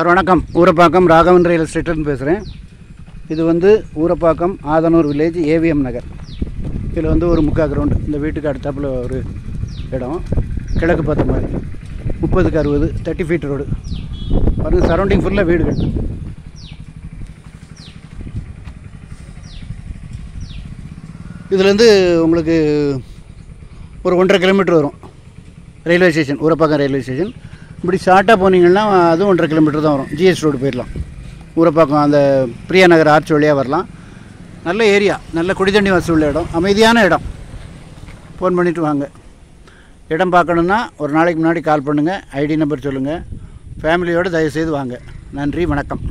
Sir வணக்கம். Urapakkam Raghavan real எஸ்டேட்னு பேசுகிறேன். இது வந்து ஊரப்பாக்கம் ஆதனூர் வில்லேஜ் ஏவிஎம் நகர். இதில் வந்து ஒரு 3/4 கிரவுண்டு. இந்த வீட்டுக்கு அடுத்தாப்பில் ஒரு இடம், கிழக்கு பார்த்த மாதிரி 30க்கு 60 30 ஃபீட் ரோடு பாருங்கள். சரௌண்டிங் ஃபுல்லாக வீடுகள். இதுலேருந்து உங்களுக்கு ஒரு 1.5 கிலோமீட்டர் வரும் railway station, Urapakkam railway station. இப்படி ஷார்ட்டாக போனீங்கன்னா அதுவும் 1.5 கிலோமீட்டர் தான் வரும். ஜிஎஸ் ரோடு போயிடலாம். ஊரப்பாக்கம் அந்த பிரியா நகர் ஆர்ச் வழியாக வரலாம். நல்ல ஏரியா, நல்ல குடித்தண்ணி வசதி உள்ள இடம், அமைதியான இடம். ஃபோன் பண்ணிவிட்டு வாங்க. இடம் பார்க்கணுன்னா ஒரு நாளைக்கு முன்னாடி கால் பண்ணுங்கள், ஐடி நம்பர் சொல்லுங்கள். ஃபேமிலியோடு தயவுசெய்து வாங்க. நன்றி, வணக்கம்.